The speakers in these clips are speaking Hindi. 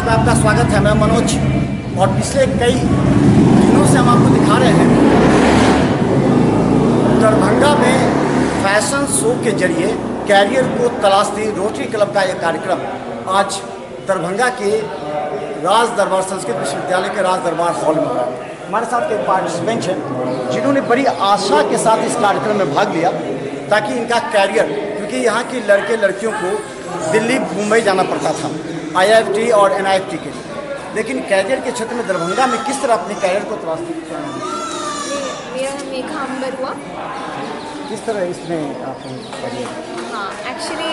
में आपका स्वागत है। मैं मनोज और पिछले कई दिनों से हम आपको दिखा रहे हैं दरभंगा में फैशन शो के जरिए कैरियर को तलाशती रोटरी क्लब का यह कार्यक्रम आज दरभंगा के राज दरबार संस्कृत विश्वविद्यालय के राज दरबार हॉल में हुआ। हमारे साथ कई पार्टिसिपेंट हैं जिन्होंने बड़ी आशा के साथ इस कार्यक्रम में भाग लिया ताकि इनका कैरियर, क्योंकि यहाँ की लड़के लड़कियों को दिल्ली मुंबई जाना पड़ता था IIT और NIFT के लिए, लेकिन कैरियर के क्षेत्र में दरभंगा में किस तरह अपने कैरियर को तलाशते मेरा मेघा अंबर हुआ। किस तरह इसमें आप कैरियर? हाँ, एक्चुअली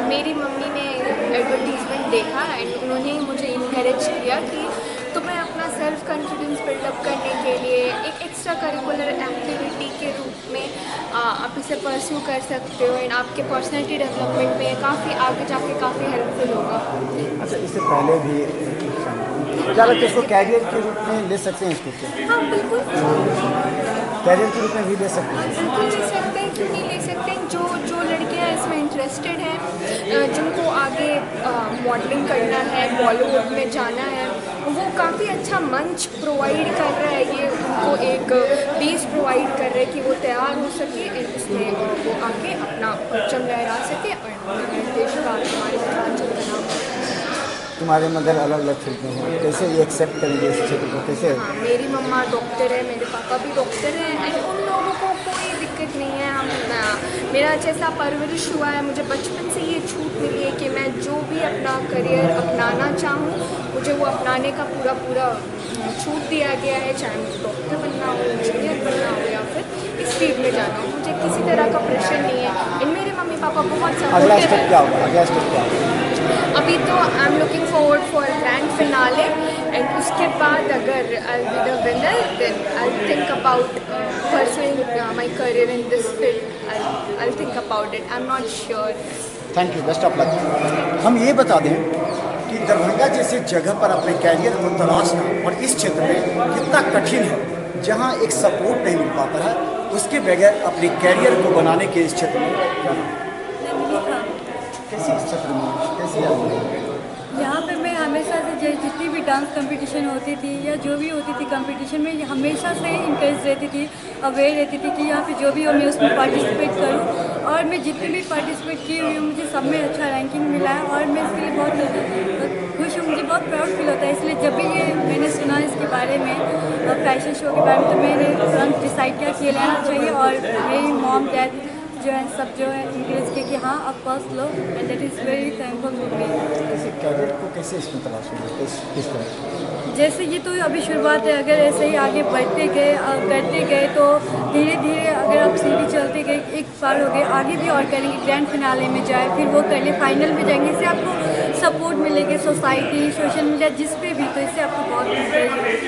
मेरी मम्मी ने एडवर्टीजमेंट देखा एंड उन्होंने ही मुझे इनकरेज किया कि तुम्हें अपना सेल्फ कॉन्फिडेंस बिल्डअप करने के लिए एक एक्स्ट्रा करिकुलर एक्टिविटी के रूप में आप इसे परस्यू कर सकते हो एंड आपके पर्सनैलिटी डेवलपमेंट में काफ़ी आगे जाके काफ़ी हेल्पफुल होगा। अच्छा, इससे पहले भी क्या लगता है इसको कैरियर के रूप में ले सकते हैं इसको? हाँ बिल्कुल, कैरियर के रूप में भी ले सकते हैं। बिल्कुल ले सकते हैं, क्यों नहीं ले सकते हैं। जो लड़कियां इसमें इंटरेस्टेड हैं, जिनको आगे मॉडलिंग करना है, बॉलीवुड में जाना है, वो काफ़ी अच्छा मंच प्रोवाइड कर रहा है। ये उनको एक बेस प्रोवाइड कर रहा है कि वो तैयार हो सके और उसमें वो आके अपना परचम लहरा सके और देश का हमारे मिथिलांचल का नाम। तुम्हारे मदर अलग अलग फिल्में हैं, कैसे ये एक्सेप्ट करेंगे इस क्षेत्र को? कैसे? हाँ, मेरी मम्मा डॉक्टर है, मेरे पापा भी डॉक्टर हैं एंड उन लोगों को कोई दिक्कत नहीं है। मेरा जैसा परवरिश हुआ है, मुझे बचपन से ये छूट मिली है कि मैं जो भी अपना करियर अपनाना चाहूँ मुझे वो अपनाने का पूरा छूट दिया गया है, चाहे मुझे डॉक्टर बनना हो, इंजीनियर बनना हो या फिर इस फील्ड में जाना हो। मुझे किसी तरह का प्रेशर नहीं है एंड मेरे मम्मी पापा बहुत सपोर्टिव हैं। क्या होगा अगला स्टेप क्या होगा? अभी तो I am looking forward for grand finale and उसके बाद अगर I will be the winner then I will think about pursuing my career in this field. I will think about it, I am not sure. Thank you, best of luck. हम ये बता दें कि दरभंगा जैसे जगह पर अपने कैरियर को तलाशना और इस क्षेत्र में कितना कठिन है, जहाँ एक सपोर्ट नहीं मिल पाता है, उसके बगैर अपने कैरियर को बनाने के इस क्षेत्र में कैसे इस क्षेत्र में कैसे यहाँ पे मैं हमेशा से जितनी भी डांस कंपटीशन होती थी या जो भी होती थी कंपटीशन में हमेशा से इंटरेस्ट रहती थी, अवेयर रहती थी कि यहाँ पे जो भी हो मैं उसमें पार्टिसिपेट करूँ। और मैं जितने भी पार्टिसिपेट की हुई हूँ मुझे सब में अच्छा रैंकिंग मिला है और मैं इसके लिए बहुत खुश हूँ। मुझे बहुत प्राउड फील होता है। इसलिए जब भी ये मैंने सुना इसके बारे में फैशन शो के बारे में तो मैंने तुरंत डिसाइड किया कि लेना चाहिए और मेरी मॉम डैड जो है सब जो है इंकरेज किया कि हाँ आप फर्स्ट लो and that is very thankful to me. कैसे कैरियर को कैसे इसमें तलाशेंगे, किस तरह? जैसे ये तो अभी शुरुआत है, अगर ऐसे ही आगे बढ़ते गए करते गए तो धीरे धीरे अगर आप सीढ़ी चलते गए एक बार हो गए आगे भी और करेंगे, ग्रैंड फिनाले में जाए फिर वो कर ले, फाइनल में जाएंगे, इससे आपको सपोर्ट मिलेगी सोसाइटी सोशल मीडिया जिस पे भी, तो इससे आपको बहुत encourage.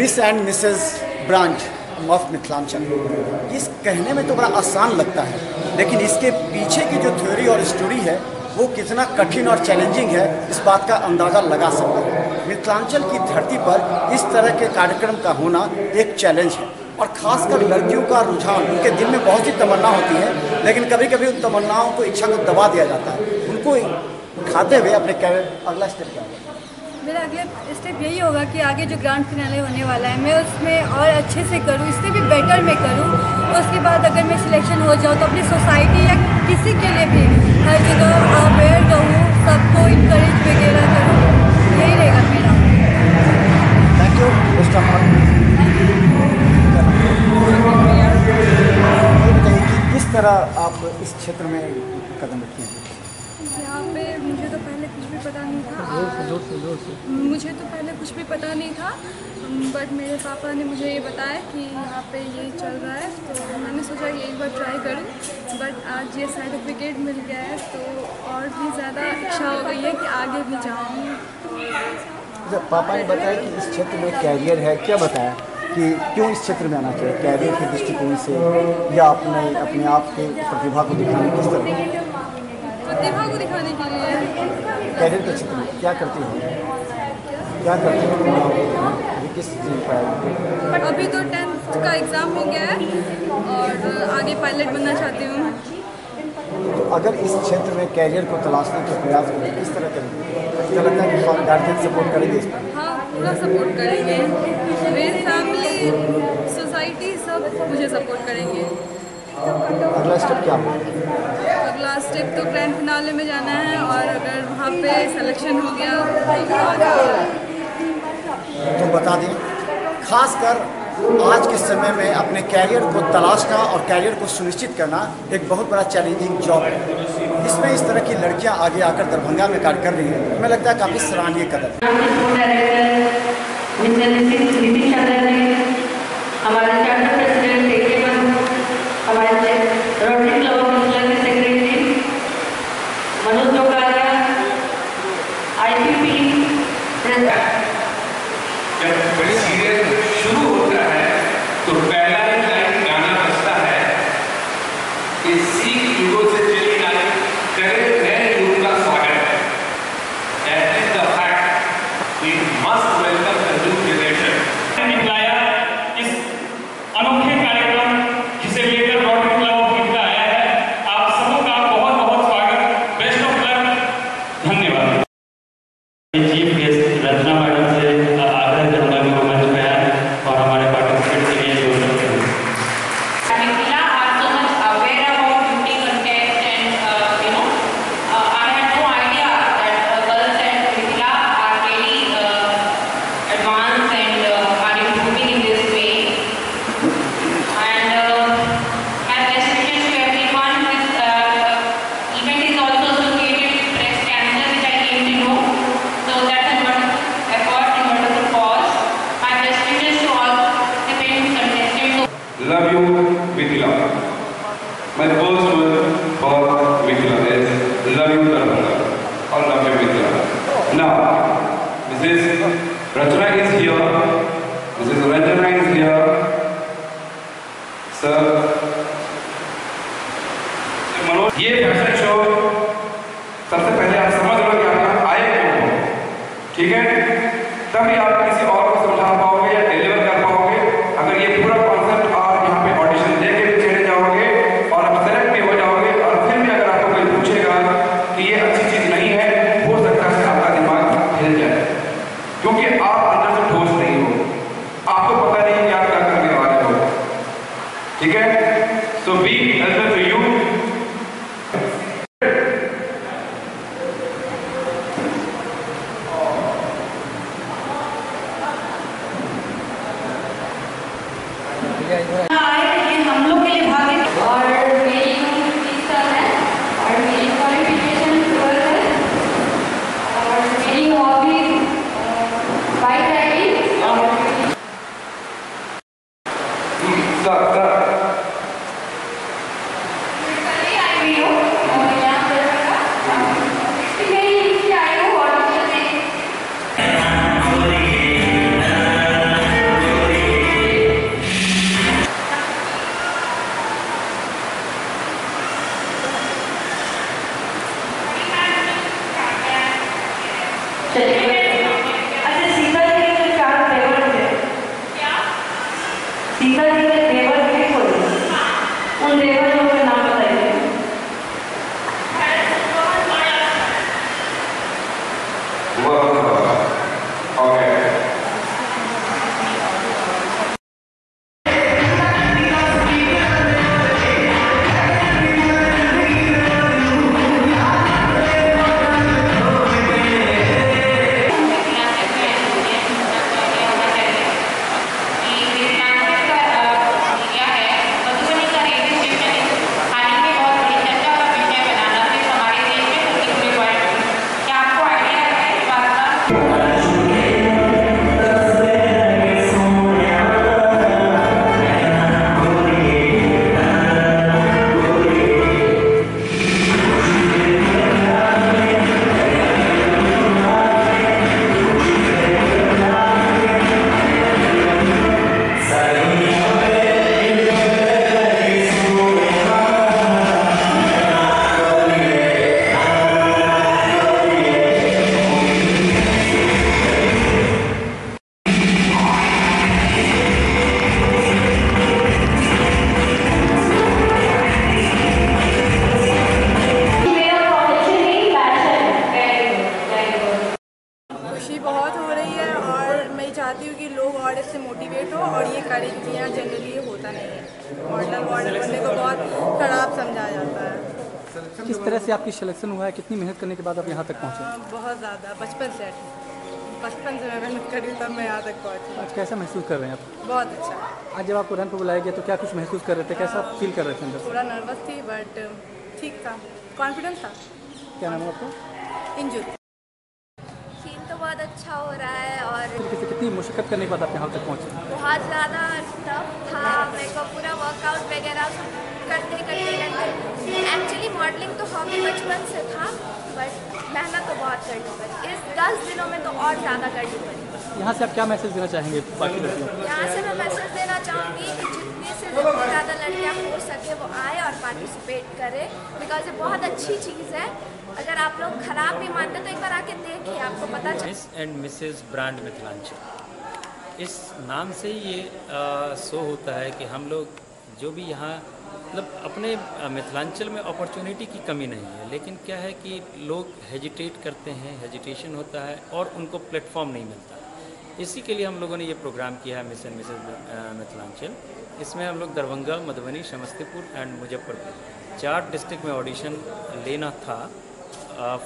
Miss and Mrs branch of Mithilanchal, इस कहने में तो बड़ा आसान लगता है, लेकिन इसके पीछे की जो थ्योरी और स्टोरी है वो कितना कठिन और चैलेंजिंग है, इस बात का अंदाज़ा लगा सकते हैं। मिथिलांचल की धरती पर इस तरह के कार्यक्रम का होना एक चैलेंज है और ख़ासकर लड़कियों का रुझान, उनके दिल में बहुत सी तमन्ना होती है, लेकिन कभी कभी उन तमन्नाओं को, इच्छा को दबा दिया जाता है। उनको उठाते हुए अपने कैरियर अगला स्टेप क्या होगा? मेरा अगला स्टेप यही होगा कि आगे जो ग्रैंड फिनाले होने वाला है मैं उसमें और अच्छे से करूँ, इससे भी बेटर मैं करूँ। उसके बाद अगर मैं सिलेक्शन हो जाऊँ तो अपनी सोसाइटी या किसी के लिए भी हर जगह अवेयर रहूँ, सबको इंकरेज वगैरह करूँ, यही रहेगा मेरा। Thank you, best of luck. बताइए कि किस तरह आप इस क्षेत्र में कदम रखते हैं? यहाँ पे मुझे तो पहले कुछ भी पता नहीं था, बट मेरे पापा ने मुझे ये बताया कि यहाँ पे ये चल रहा है, तो मैंने सोचा कि एक बार ट्राई करूँ। बट आज ये सर्टिफिकेट मिल गया है तो और भी ज़्यादा इच्छा हो गई है कि आगे भी जाऊँ। पापा ने बताया कि इस क्षेत्र में कैरियर है, क्या बताया कि क्यों इस क्षेत्र में आना चाहिए, कैरियर के दृष्टिकोण से या अपने आप के प्रतिभा को दिखाने किस तरह? प्रतिभा को दिखाने के लिए कैरियर के क्षेत्र में क्या करती हो, अभी किस चीज़ पर? अभी तो 10th का एग्ज़ाम हो गया है और आगे पायलट बनना चाहती हूँ। तो अगर इस क्षेत्र में कैरियर को तलाशने का प्रयास करें किस तरह करेंगे? क्या लगता है कि गार्जियन सपोर्ट करेंगे इस पर? हाँ, पूरा सपोर्ट करेंगे। मेरी फैमिली, सोसाइटी सब मुझे सपोर्ट करेंगे। अगला स्टेप क्या होगा? अगला स्टेप तो ग्रैंड फिनाले में जाना है और अगर वहाँ पे सिलेक्शन हो गया तो बता दें, खासकर आज के समय में अपने कैरियर को तलाशना और कैरियर को सुनिश्चित करना एक बहुत बड़ा चैलेंजिंग जॉब है। इसमें इस तरह की लड़कियां आगे आकर दरभंगा में कार्य कर रही हैं, हमें लगता है काफ़ी सराहनीय कदम है। हमारे चार्टर प्रेसिडेंट हमारे रोटरी क्लब ऑफ इंडिया के सेक्रेटरी मनोज जोगारिया, IPP जब बड़ी सीरियल शुरू होता है तो पहला ही लाइन गाना बजता है कि सीख युगों से चली आई करे नए युग का स्वागत। That is the fact we must welcome the new generation। निकलाया इस अनोखे कार्यक्रम जिसे लेकर रोटरी क्लब ऑफ इंडिया आया है, आप सबका बहुत बहुत स्वागत, बेस्ट ऑफ लक, धन्यवाद। चीफ गेस्ट रचना मैडम से आग्रह करूंगा कि वो मंच पे आए और हमारे पार्टिसिपेंट के लिए जोर सकते हैं। Mikila are so much aware about beauty contest and I had no idea that girls at Mikila are really advanced and are improving in this way. And my best wishes to everyone. This event is also associated with breast cancer, which I came to know. So that's a wonderful effort and wonderful cause. My best wishes to all participants, contestants. Love you, Vikila. My first word for Vikila is love you, Darbhanga, or love you, Vikila. Now, Mrs. Rachna is here. Mrs. Ranjana is here. Sir, Manoj, ये फैशन शो सबसे पहले आप समझ लो कि आप आए क्यों हो, ठीक है? तभी आप किसी और को समझा पाओगे या डिलीवर कर पाओगे। अगर ये पूरा कॉन्सेप्ट आप यहाँ पे ऑडिशन दे के भी चले जाओगे और आप सेलेक्ट भी हो जाओगे और फिर भी अगर आपको कोई पूछेगा कि ये अच्छी चीज़ नहीं है, हो सकता है आपका दिमाग हिल जाए, क्योंकि आप अंदर से ठोस नहीं हो, आपको पता नहीं कि आप क्या करने वाले हो, ठीक है? सो बी हेल्पफुल टू यू। ये हम लोग के लिए भाग्य और मेरी उम्र 30 साल है और मेरी क्वालिफिकेशन 12 है और मेरी हॉबी बाइक राइडिंग और कल आई हुई हूँ और यहाँ पर मेरी इच्छा आई हूँ ऑडिशन में। अच्छा, सीता जी के जो 4 देवर थे, क्या सीता जी के देवर थे कोई? उन देवरों का नाम बताइए। कैसे आपकी सिलेक्शन हुआ है, कितनी मेहनत करने के बाद आप यहाँ तक पहुँचे? बहुत ज़्यादा, बचपन से मैं मेहनत करी तब मैं यहाँ तक पहुँची। आज कैसा महसूस कर रहे हैं आप? बहुत अच्छा। आज जब आपको रन पर बुलाया गया तो क्या कुछ महसूस कर रहे थे, कैसा फील कर रहे थे अंदर से? थोड़ा नर्वस थी बट ठीक था, कॉन्फिडेंस था। क्या नाम है आपका? इंजू। सीन तो बहुत अच्छा हो रहा है और कितनी मुशक्कत करने के बाद आप यहाँ तक पहुँचे? बहुत ज़्यादा टफ था। मेरे को पूरा वर्कआउट वगैरह करते एक्चुअली मॉडलिंग तो हॉबी बचपन से था बट मेहनत तो बहुत करनी पड़ी। इस 10 दिनों में तो और ज़्यादा करनी पड़ी। यहाँ से आप क्या मैसेज देना चाहेंगे बाकी लड़कियों को? यहाँ से मैं मैसेज देना चाहूँगी कि जितनी से जितनी ज़्यादा लड़कियाँ हो सके वो आए और पार्टिसिपेट करें, बिकॉज ये बहुत अच्छी चीज़ है। अगर आप लोग खराब भी मानते तो एक बार आके देखिए, आपको पता चले। Miss and Mrs brand Mithilanchal, इस नाम से ही ये शो होता है कि हम लोग जो भी यहाँ मतलब अपने मिथिलांचल में अपॉर्चुनिटी की कमी नहीं है, लेकिन क्या है कि लोग हेजिटेट करते हैं, हेजिटेशन होता है और उनको प्लेटफॉर्म नहीं मिलता। इसी के लिए हम लोगों ने ये प्रोग्राम किया है मिस एंड मिसेस मिथिलांचल। इसमें हम लोग दरभंगा, मधुबनी, समस्तीपुर एंड मुजफ्फरपुर 4 डिस्ट्रिक्ट में ऑडिशन लेना था।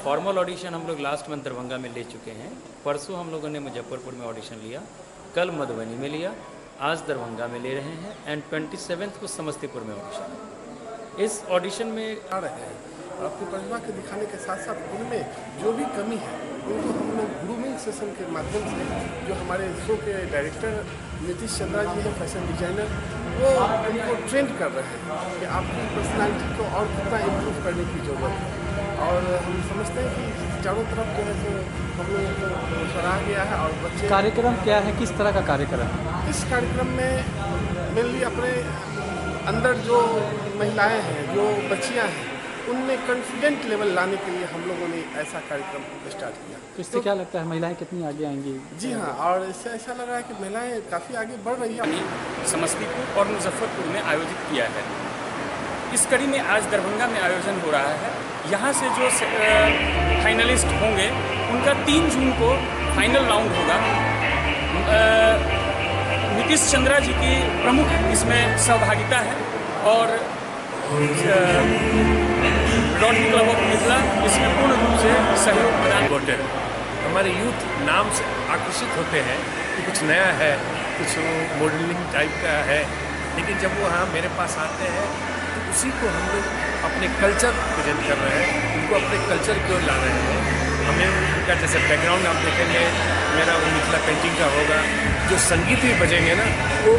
फॉर्मल ऑडिशन हम लोग लास्ट मंथ दरभंगा में ले चुके हैं। परसों हम लोगों ने मुजफ्फरपुर में ऑडिशन लिया, कल मधुबनी में लिया, आज दरभंगा में ले रहे हैं एंड 27 को समस्तीपुर में ऑडिशन। इस ऑडिशन में आ रहे हैं अपनी प्रतिभा के दिखाने के साथ साथ उनमें जो भी कमी है उनको हम लोग ग्रूमिंग सेशन के माध्यम से, जो हमारे शो के डायरेक्टर नीतीश चंद्रा जी हैं, फैशन डिजाइनर, वो उनको ट्रेंड कर रहे हैं कि आपकी पर्सनालिटी को और कितना इम्प्रूव करने की ज़रूरत है। और हम समझते हैं कि चारों तरफ जो है सो हम लोगों को सराहा गया है। और बच्चे कार्यक्रम क्या है, किस तरह का कार्यक्रम? इस कार्यक्रम में मेनली अपने अंदर जो महिलाएं हैं, जो बच्चियां हैं, उनमें कॉन्फिडेंट लेवल लाने के लिए हम लोगों ने ऐसा कार्यक्रम स्टार्ट किया। इससे क्या लगता है महिलाएं कितनी आगे आएंगी? जी हाँ, और इससे ऐसा लग रहा है कि महिलाएं काफ़ी आगे बढ़ रही हैं। समस्तीपुर और मुजफ्फरपुर में आयोजित किया है। इस कड़ी में आज दरभंगा में आयोजन हो रहा है। यहाँ से जो फाइनलिस्ट होंगे उनका 3 जून को फाइनल राउंड होगा। नीतीश चंद्रा जी की प्रमुख इसमें सहभागिता है और रोटरी क्लब ऑफ मिथिला इसमें पूर्ण रूप से सहयोग प्रदान। हमारे यूथ नाम से आकर्षित होते हैं कि कुछ नया है, कुछ मॉडलिंग टाइप का है, लेकिन जब वो हाँ मेरे पास आते हैं तो उसी को हम लोग अपने कल्चर प्रेजेंट कर रहे हैं, उनको अपने कल्चर की ओर ला रहे हैं। हमें उनका जैसे बैकग्राउंड आप देखेंगे, मेरा वो मिथिला पेंटिंग का होगा, जो संगीत भी बजेंगे ना वो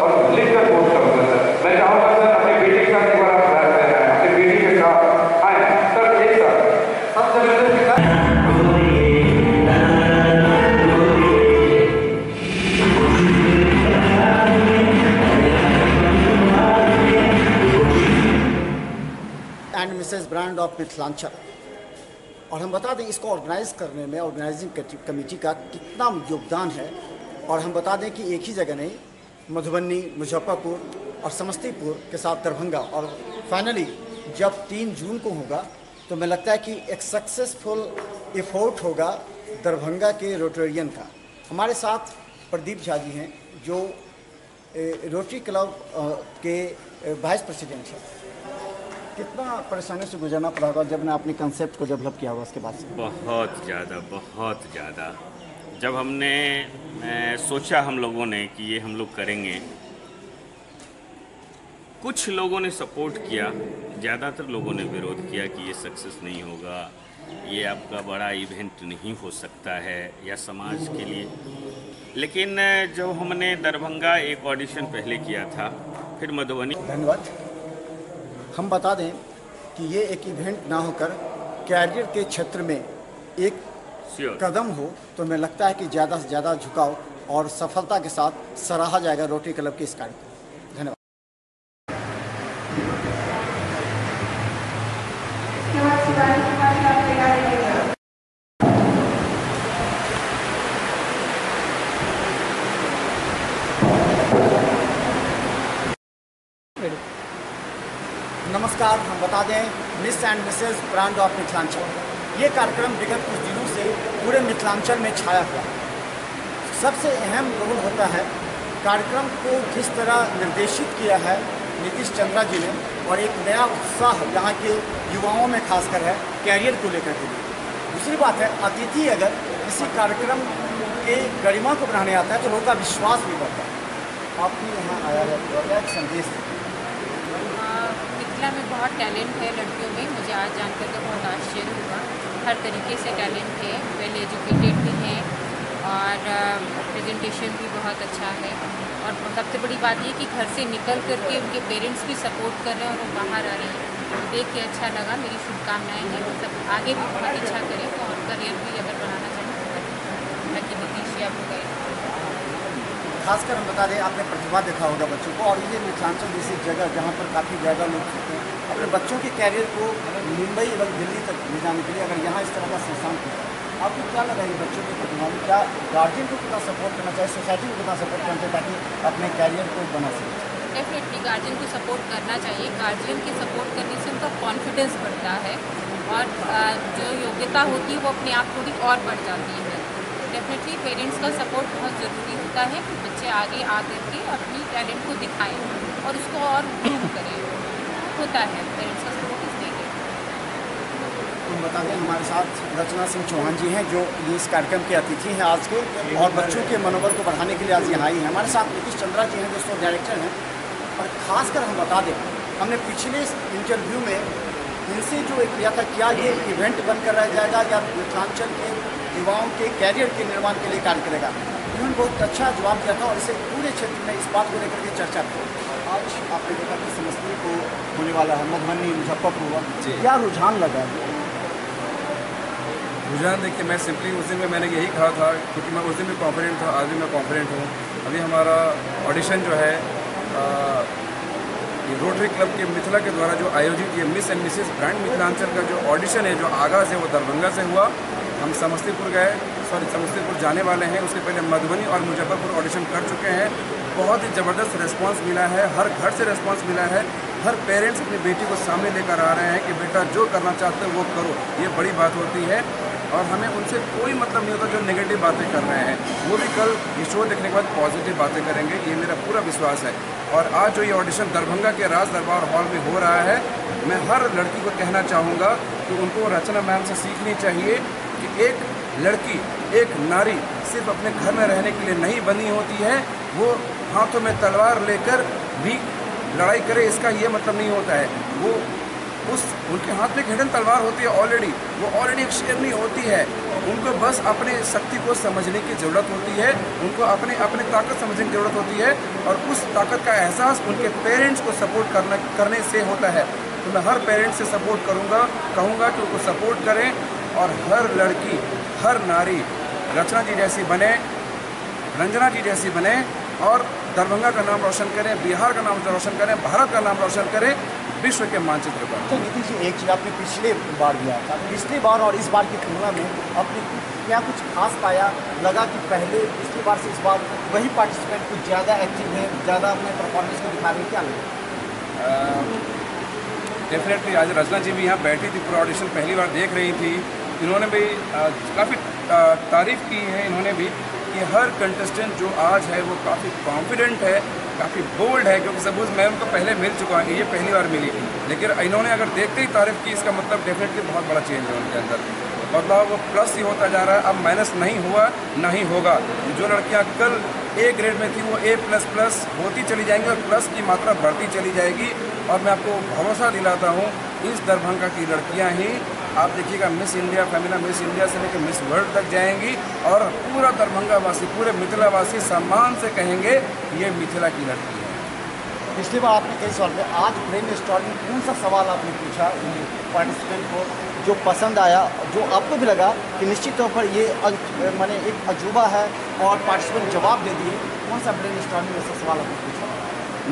और लिखकर पोस्ट करूँगा सर। मैं चाहूँगा सर अपनी बेटी के साथ एक बार आप प्रयास करें, अपनी बेटी के साथ आए सर, एक साथ सबसे पहले and Mrs brand of Mithilanchal. और हम बता दें इसको ऑर्गेनाइज करने में ऑर्गेनाइजिंग कमेटी का कितना योगदान है। और हम बता दें कि एक ही जगह नहीं, मधुबनी, मुजफ्फरपुर और समस्तीपुर के साथ दरभंगा, और फाइनली जब 3 जून को होगा तो मैं लगता है कि एक सक्सेसफुल एफोर्ट होगा दरभंगा के रोटेरियन का। हमारे साथ प्रदीप झा जी हैं जो रोटरी क्लब के वाइस प्रेसिडेंट हैं। कितना परेशानी से गुजरना पड़ा होगा जब ने अपने कंसेप्ट को डेवलप किया होगा उसके बाद से? बहुत ज़्यादा। जब हमने सोचा हम लोगों ने कि ये हम लोग करेंगे, कुछ लोगों ने सपोर्ट किया, ज़्यादातर लोगों ने विरोध किया कि ये सक्सेस नहीं होगा, ये आपका बड़ा इवेंट नहीं हो सकता है या समाज के लिए। लेकिन जब हमने दरभंगा एक ऑडिशन पहले किया था, फिर मधुबनी। धन्यवाद। हम बता दें कि ये एक इवेंट ना होकर कैरियर के क्षेत्र में एक कदम हो तो मैं लगता है कि ज़्यादा से ज़्यादा झुकाव और सफलता के साथ सराहा जाएगा रोटरी क्लब के इस कार्य को। धन्यवाद। बता दें Miss and Mrs brand of Mithilanchal, ये कार्यक्रम विगत कुछ दिनों से पूरे मिथिलांचल में छाया हुआ। सबसे अहम रोल होता है कार्यक्रम को किस तरह निर्देशित किया है नीतीश चंद्रा जी ने, और एक नया उत्साह यहाँ के युवाओं में खासकर है कैरियर को लेकर के लिए। दूसरी बात है, अतिथि अगर किसी कार्यक्रम के गरिमा को बढ़ाने आता है तो लोगों का विश्वास भी बढ़ता है। आपकी यहाँ आया है तो क्या एक संदेश? मिथिला में बहुत टैलेंट है लड़कियों में, मुझे आज जानकर के बहुत आश्चर्य हुआ। हर तरीके से टैलेंट है, वेल एजुकेटेड भी हैं और प्रेजेंटेशन भी बहुत अच्छा है। और सबसे बड़ी बात ये कि घर से निकल करके उनके पेरेंट्स भी सपोर्ट कर रहे हैं और वो बाहर आ रहे हैं, देख के अच्छा लगा। मेरी शुभकामनाएं हैं, मतलब आगे भी बहुत अच्छा करें और करियर भी अगर बनाना चाहें तो करें, ताकि नीतीश जी आपको गए। खासकर हम बता दें, आपने प्रतिभा देखा होगा बच्चों को, और ये मिथिलांचल जैसी जगह जहाँ पर काफ़ी ज़्यादा लोग होते हैं, अपने बच्चों के कैरियर को मुंबई एवं दिल्ली तक ले जाने के लिए अगर यहाँ इस तरह का संस्थान होता है, आपको क्या लगा ये बच्चों की प्रतिभा में? क्या गार्जियन को कितना सपोर्ट करना चाहिए, सोसाइटी को कितना सपोर्ट करना चाहिए ताकि अपने कैरियर को बना सके? डेफिनेटली गार्जियन को सपोर्ट करना चाहिए। गार्जियन के सपोर्ट करने से उनका कॉन्फिडेंस बढ़ता है और जो योग्यता होती है वो अपने आप थोड़ी और बढ़ जाती है। डेफिनेटली पेरेंट्स का सपोर्ट बहुत ज़रूरी होता है कि बच्चे आगे आ करके अपनी टैलेंट को दिखाएं और उसको और ग्रूम करें, होता है पेरेंट्स का सपोर्ट इसलिए। तो बता दें हमारे साथ रचना सिंह चौहान जी हैं जो इस कार्यक्रम के अतिथि हैं आज के, और बच्चों के मनोबल को बढ़ाने के लिए आज यहाँ आई हैं। हमारे साथ नीतीश चंद्रा जी हैं जो स्टोर डायरेक्टर हैं। और ख़ासकर हम बता दें, हमने पिछले इंटरव्यू में इनसे जो एक किया था, क्या ये इवेंट बनकर रह जाएगा या मिथिलांचल के युवाओं के कैरियर के निर्माण के लिए कार्य करेगा, इन्होंने बहुत अच्छा जवाब दिया था और इसे पूरे क्षेत्र में इस बात को लेकर के चर्चा की। आज आपने देखा कि समस्तीपुर को होने वाला है, मधुबनी, मुजफ्फरपुर, क्या रुझान लगा? रुझान देखिए, मैं सिंपली उस दिन में मैंने यही कहा था, क्योंकि मैं उस दिन भी कॉन्फिडेंट था, आज भी मैं कॉन्फिडेंट हूँ। अभी हमारा ऑडिशन जो है ये रोटरी क्लब के मिथिला के द्वारा जो आयोजित ये miss and Mrs brand Mithilanchal का जो ऑडिशन है, जो आगाज़ है वो दरभंगा से हुआ। हम समस्तीपुर जाने वाले हैं, उसके पहले मधुबनी और मुजफ्फरपुर ऑडिशन कर चुके हैं। बहुत ही ज़बरदस्त रिस्पांस मिला है, हर घर से रिस्पांस मिला है, हर पेरेंट्स अपनी बेटी को सामने लेकर आ रहे हैं कि बेटा जो करना चाहते हो वो करो, ये बड़ी बात होती है। और हमें उनसे कोई मतलब नहीं होता जो नेगेटिव बातें कर रहे हैं, वो भी कल ये शो देखने के बाद पॉजिटिव बातें करेंगे, ये मेरा पूरा विश्वास है। और आज जो ये ऑडिशन दरभंगा के राज दरबार हॉल में हो रहा है, मैं हर लड़की को कहना चाहूँगा कि उनको रचना मैम से सीखनी चाहिए कि एक लड़की, एक नारी सिर्फ अपने घर में रहने के लिए नहीं बनी होती है, वो हाथों में तलवार लेकर भी लड़ाई करे, इसका ये मतलब नहीं होता है। वो उनके हाथ में एक हिडन तलवार होती है ऑलरेडी, वो ऑलरेडी एक शेरनी होती है। उनको बस अपने शक्ति को समझने की ज़रूरत होती है, उनको अपने ताकत समझने की ज़रूरत होती है, और उस ताकत का एहसास उनके पेरेंट्स को सपोर्ट करने से होता है। तो मैं हर पेरेंट्स से सपोर्ट कहूँगा कि उनको सपोर्ट करें और हर लड़की, हर नारी रचना जी जैसी बने, रंजना जी जैसी बने और दरभंगा का नाम रोशन करें, बिहार का नाम रोशन करें, भारत का नाम रोशन करें, विश्व के मानचित्र पर। तो नीतीश जी, एक चीज़ आपने पिछले बार दिया था, पिछली बार और इस बार की तुलना में आपने क्या कुछ खास पाया? लगा कि पहले पिछली बार से इस बार वही पार्टिसिपेंट कुछ ज़्यादा एक्टिव है, ज़्यादा अपने परफॉर्मेंस को दिखा रहे हैं, क्या लगा? डेफिनेटली आज रचना जी भी यहाँ बैठी थी, पूरा ऑडिशन पहली बार देख रही थी। इन्होंने भी काफ़ी तारीफ़ की है इन्होंने भी कि हर कंटेस्टेंट जो आज है वो काफ़ी कॉन्फिडेंट है, काफ़ी बोल्ड है, क्योंकि सपोज मैं उनको पहले मिल चुका हूँ, ये पहली बार मिली, लेकिन इन्होंने अगर देखते ही तारीफ़ की, इसका मतलब डेफिनेटली बहुत बड़ा चेंज है उनके अंदर। बदलाव वो प्लस ही होता जा रहा है, अब माइनस नहीं हुआ, नहीं होगा। जो लड़कियाँ कल ए ग्रेड में थी वो A++ होती चली जाएंगी और प्लस की मात्रा बढ़ती चली जाएगी। और मैं आपको भरोसा दिलाता हूँ, इस दरभंगा की लड़कियाँ ही आप देखिएगा miss India, Femina miss India से लेकर मिस वर्ल्ड तक जाएंगी और पूरा दरभंगा वासी, पूरे मिथिला वासी सम्मान से कहेंगे ये मिथिला की लड़की है। पिछली बार आपने कई सवाल में, आज ब्रेन स्टॉर्मिंग कौन सा सवाल आपने पूछा पार्टिसिपेंट को जो पसंद आया, जो आपको भी लगा कि निश्चित तौर पर ये माने एक अजूबा है और पार्टिसिपेंट जवाब दे दिए? कौन सा ब्रेन स्टॉर्मिंग ऐसा सवाल आपने पूछा?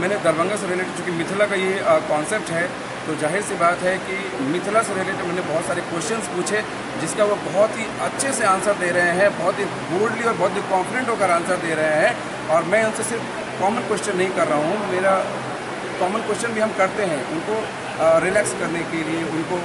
मैंने दरभंगा से रिलेटेड, चूँकि मिथिला का ये कॉन्सेप्ट है, तो जाहिर सी बात है कि मिथिला से रिलेटेड मैंने बहुत सारे क्वेश्चंस पूछे, जिसका वो बहुत ही अच्छे से आंसर दे रहे हैं, बहुत ही बोल्डली और बहुत ही कॉन्फिडेंट होकर आंसर दे रहे हैं। और मैं उनसे सिर्फ कॉमन क्वेश्चन नहीं कर रहा हूँ, मेरा कॉमन क्वेश्चन भी हम करते हैं, उनको रिलैक्स करने के लिए, उनको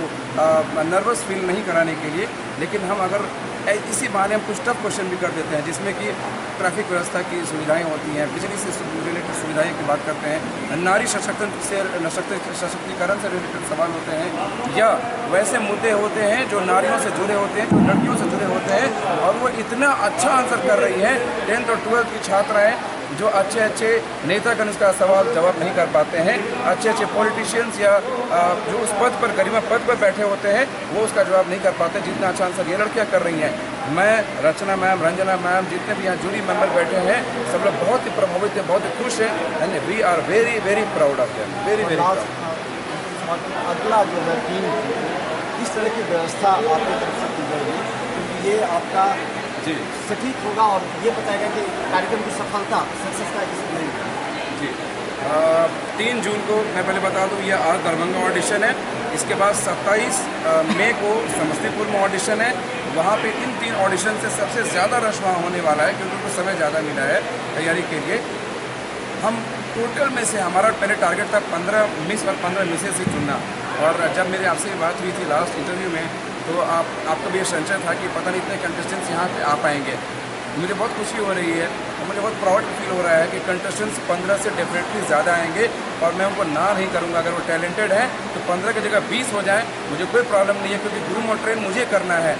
नर्वस फील नहीं कराने के लिए। लेकिन हम अगर इसी बहाने हम कुछ टफ क्वेश्चन भी कर देते हैं, जिसमें कि ट्रैफिक व्यवस्था की सुविधाएं होती हैं, बिजली से रिलेटेड सुविधाएं की बात करते हैं, नारी सशक्तिकरण से रिलेटेड सवाल होते हैं, या वैसे मुद्दे होते हैं जो नारियों से जुड़े होते हैं, जो लड़कियों से जुड़े होते हैं, और वो इतना अच्छा आंसर कर रही हैं। 10th और 12th की छात्राएँ जो अच्छे नेतागण इसका सवाल जवाब नहीं कर पाते हैं, अच्छे पॉलिटिशियंस या जो उस पद पर गरिमा पद पर बैठे होते हैं, वो उसका जवाब नहीं कर पाते जितना अच्छा आंसर ये लड़कियां कर रही हैं। मैं, रचना मैम, रंजना मैम, जितने भी यहाँ जूरी मेंबर बैठे हैं, सब लोग बहुत ही प्रभावित हैं, बहुत ही खुश हैं, and we are very very proud of them, very very proud. अगला जो है टीम इस तरह की व्यवस्था आपकी तरफ से की जाएगी, क्योंकि ये आपका जी सटीक होगा और ये बताएगा कि कार्यक्रम की सफलता सक्सेस का किसी नहीं। जी 3 जून को मैं पहले बता दूं, ये आज दरभंगा ऑडिशन है, इसके बाद 27 मई को समस्तीपुर में ऑडिशन है। वहाँ पे इन 3 ऑडिशन से सबसे ज़्यादा रश वहाँ होने वाला है, क्योंकि उनको समय ज़्यादा मिला है तैयारी के लिए। हम टोटल में से हमारा पहले टारगेट था 15 मिस और 15 मिसेज ही चुनना, और जब मेरी आपसे बात हुई थी लास्ट इंटरव्यू में, तो आपको भी ये संशय था कि पता नहीं इतने कंटेस्टेंट्स यहाँ पे आ पाएंगे। मुझे बहुत खुशी हो रही है और मुझे बहुत प्राउड फील हो रहा है कि कंटेस्टेंट्स 15 से डेफिनेटली ज़्यादा आएंगे, और मैं उनको ना नहीं करूँगा। अगर वो टैलेंटेड है तो 15 की जगह 20 हो जाए, मुझे कोई प्रॉब्लम नहीं है, क्योंकि ग्रूम और ट्रेन मुझे करना है।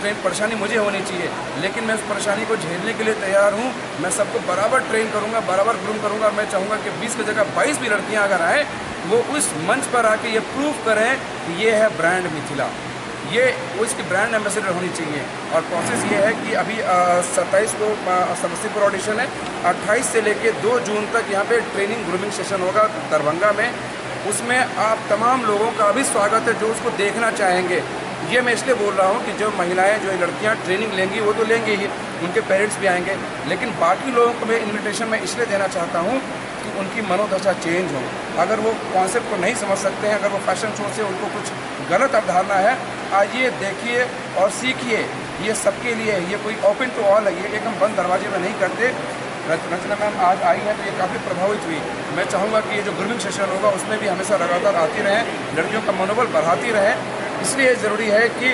ट्रेन परेशानी मुझे होनी चाहिए, लेकिन मैं उस परेशानी को झेलने के लिए तैयार हूँ। मैं सबको बराबर ट्रेन करूँगा, बराबर ग्रूम करूँगा। मैं चाहूँगा कि 20 की जगह 22 भी लड़कियाँ अगर आएँ, वो उस मंच पर आके ये प्रूव करें कि ये है ब्रांड मिथिला, ये उसकी ब्रांड एम्बेसडर होनी चाहिए। और प्रोसेस ये है कि अभी 27 को समस्तीपुर ऑडिशन है, 28 से लेके 2 जून तक यहाँ पे ट्रेनिंग ग्रूमिंग सेशन होगा दरभंगा में। उसमें आप तमाम लोगों का भी स्वागत है जो उसको देखना चाहेंगे। ये मैं इसलिए बोल रहा हूँ कि जो महिलाएं, जो लड़कियाँ ट्रेनिंग लेंगी वो तो लेंगी ही, उनके पेरेंट्स भी आएंगे, लेकिन बाकी लोगों को मैं इन्विटेशन मैं इसलिए देना चाहता हूँ कि उनकी मनोदशा चेंज हो। अगर वो कॉन्सेप्ट को नहीं समझ सकते हैं, अगर वो फैशन शो से उनको कुछ गलत अवधारणा है, आइए देखिए और सीखिए। ये सबके लिए है, ये कोई ओपन टू ऑल है, ये एक हम बंद दरवाजे में नहीं करते। रचना मैम आज आई है तो ये काफ़ी प्रभावित हुई। मैं चाहूँगा कि ये जो ग्रूमिंग सेशन होगा उसमें भी हमेशा लगातार आती रहे, लड़कियों का मनोबल बढ़ाती रहे। इसलिए ज़रूरी है कि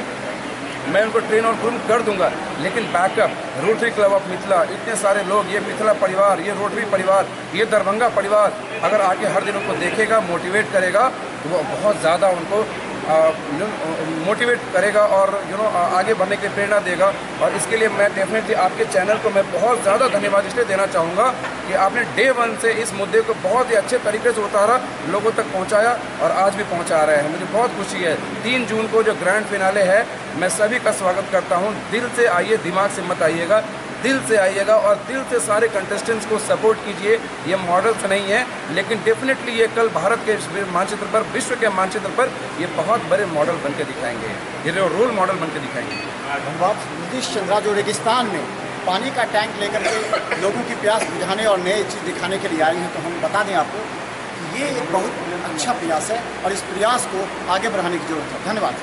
मैं उनको ट्रेन और ग्रूम कर दूंगा, लेकिन backup rotary club of Mithila, इतने सारे लोग, ये मिथिला परिवार, ये रोटरी परिवार, ये दरभंगा परिवार अगर आके हर दिन उनको देखेगा, मोटिवेट करेगा, तो वो बहुत ज़्यादा उनको मोटिवेट करेगा और आगे बढ़ने की प्रेरणा देगा। और इसके लिए मैं डेफिनेटली आपके चैनल को मैं बहुत ज़्यादा धन्यवाद इसलिए देना चाहूँगा कि आपने डे 1 से इस मुद्दे को बहुत ही अच्छे तरीके से उतारा, लोगों तक पहुँचाया और आज भी पहुँचा रहे हैं। मुझे बहुत खुशी है। 3 जून को जो ग्रैंड फिनाले है, मैं सभी का स्वागत करता हूँ। दिल से आइए, दिमाग से मत आइएगा, दिल से आइएगा और दिल से सारे कंटेस्टेंट्स को सपोर्ट कीजिए। ये मॉडल्स नहीं है, लेकिन डेफिनेटली ये कल भारत के मानचित्र पर, विश्व के मानचित्र पर ये बहुत बड़े मॉडल बन के दिखाएंगे, ये रोल मॉडल बन के दिखाएंगे। धन्यवाद। नीतीश चंद्रा जो रेगिस्तान में पानी का टैंक लेकर के लोगों की प्यास बुझाने और नई चीज़ दिखाने के लिए आई हैं, तो हम बता दें आपको कि ये एक बहुत अच्छा प्रयास है और इस प्रयास को आगे बढ़ाने की जरूरत है। धन्यवाद।